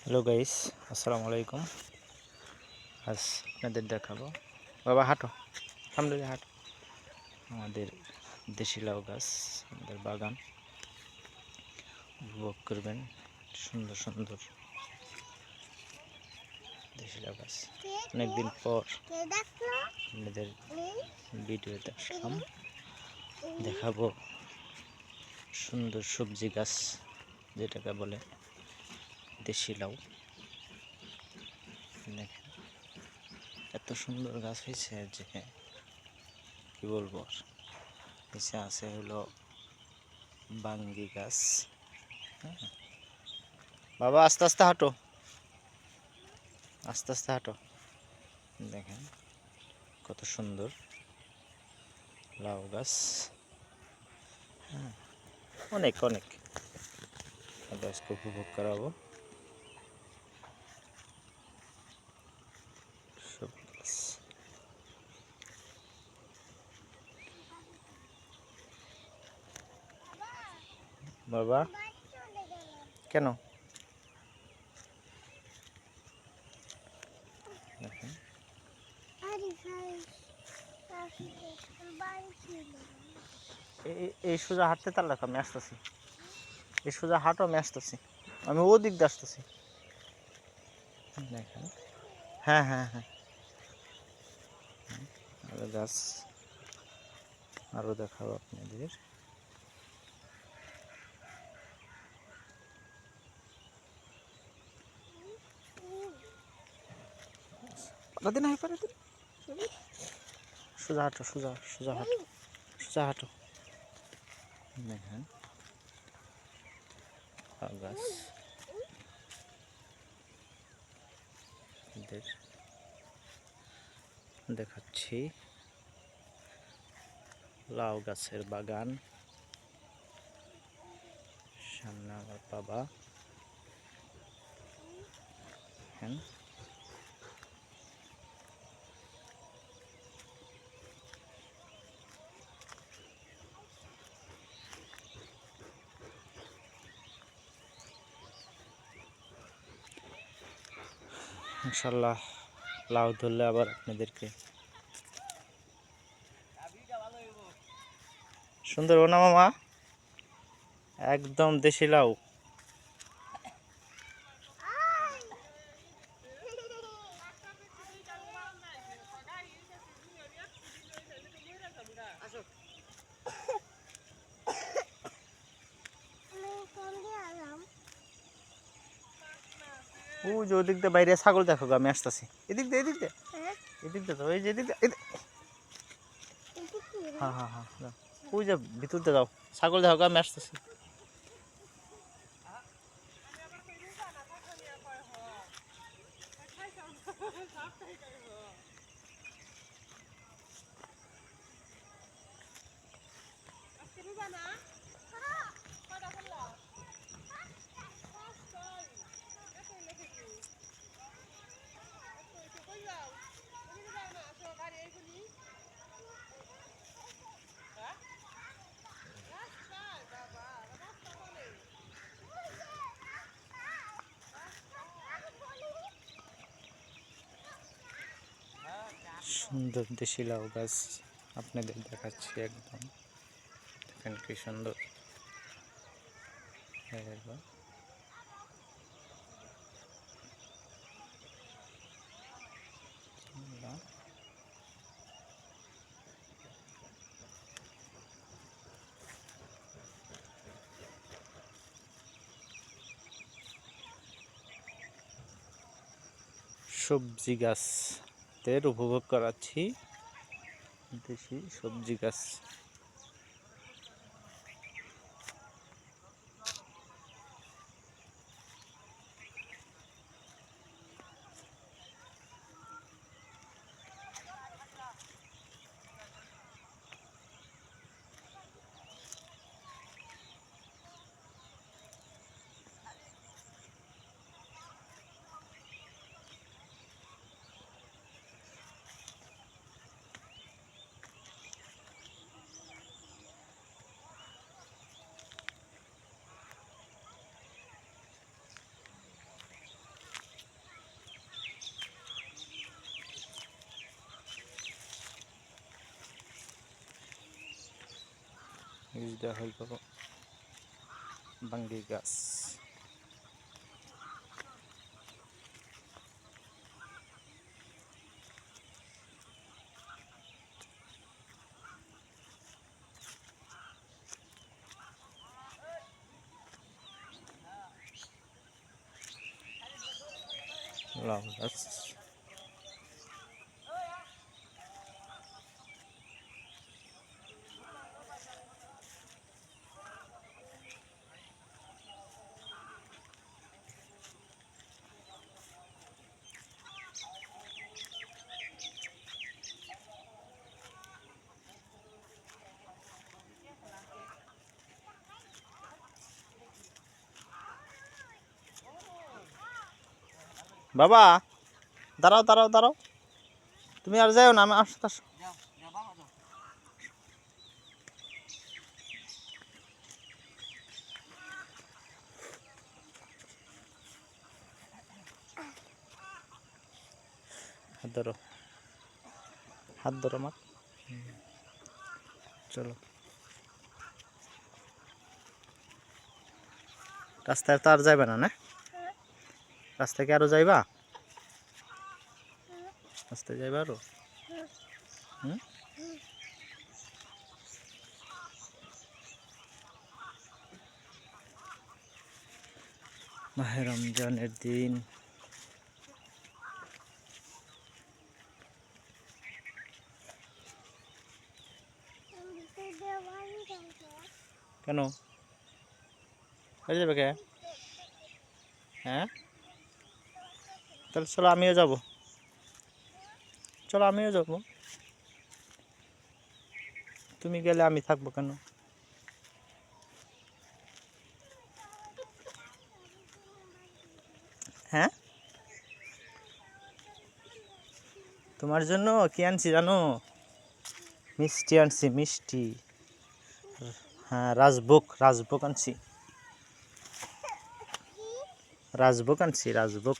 Hello guys, আসসালামু আলাইকুম। আজ আপনাদের দেখাবো, বাবা হাঁটো, সামনে দিয়ে হাঁটো, আমাদের দেশি লাউ গাছ, আমাদের বাগান উপভোগ করবেন। সুন্দর সুন্দর দেশি লাউ গাছ। অনেকদিন পর আপনাদের ভিডিওতে আসলাম, দেখাবো সুন্দর সবজি গাছ, যেটাকে বলে দেশি লাউ। দেখেন এত সুন্দর গাছ হয়েছে যে কি বলবো। আর নিচে আছে হলো বাঙ্গি গাছ। হ্যাঁ বাবা, আস্তে আস্তে হাঁটো, আস্তে আস্তে হাঁটো। দেখেন কত সুন্দর লাউ গাছ। হ্যাঁ, অনেক অনেক গাছকে উপভোগ করাবো। সব গাছ বাবা, কেন? দেখেন এই সোজা হাঁটতে তার লেখা, আমি আসতেছি। এই সোজা হাঁটো, আমি আসতেছি, আমি ও দিক দিয়ে আসতেছি। দেখেন, হ্যাঁ হ্যাঁ হ্যাঁ, আরো গাছ আরো দেখাবো আপনাদের। সোজা হাঁটো, সোজা সোজা হাঁটো, সোজা হাঁটো। দেখেন গাছ দেখাচ্ছি, লাউ গাছের বাগান। সামনে আমার বাবা। হ্যাঁ, ইনশাল্লাহ লাউ ধরলে আবার আপনাদেরকে সুন্দর না মামা, একদম দেশি লাউ। ও যে ওদিক দিয়ে বাইরে ছাগল দেখো, আমি আসতেছি। এদিক দিয়ে, এদিক দিয়ে, এদিক দিয়ে যাও, এই যে এদিক দিয়ে। হ্যাঁ হ্যাঁ হ্যাঁ, ওই যে ভিতর দিয়ে যাও, ছাগল দেখো, আমি আসতেছি। সুন্দর দেশি লাউ গাছ আপনাদের দেখাচ্ছি, একদম দেখেন কি সুন্দর। সবজি গাছের উপভোগ করাচ্ছি, দেশি সবজি গাছ। বীজ দেওয়া হইব বাঙ্গি গাছ। লাউ গাছ বাবা দাঁড়াও দাঁড়াও দাঁড়াও, তুমি আর যাও না, আমি আসো আসো। হাত ধরো, হাত ধরো আমার, চলো। রাস্তায় তো আর যাইবে না, না রাস্তায় কি আরো যাইবা? রাস্তায় যাইবা আরো? মাহে রমজানের দিন কেন হয়ে যাবে কে? হ্যাঁ তাহলে চলো আমিও যাব, চলো আমিও যাব। তুমি গেলে আমি থাকবো কেন? হ্যাঁ তোমার জন্য কি আনছি জানো? মিষ্টি আনছি, মিষ্টি। হ্যাঁ রাজভোগ, রাজভোগ আনছি, রাজভোগ আনছি, রাজভোগ।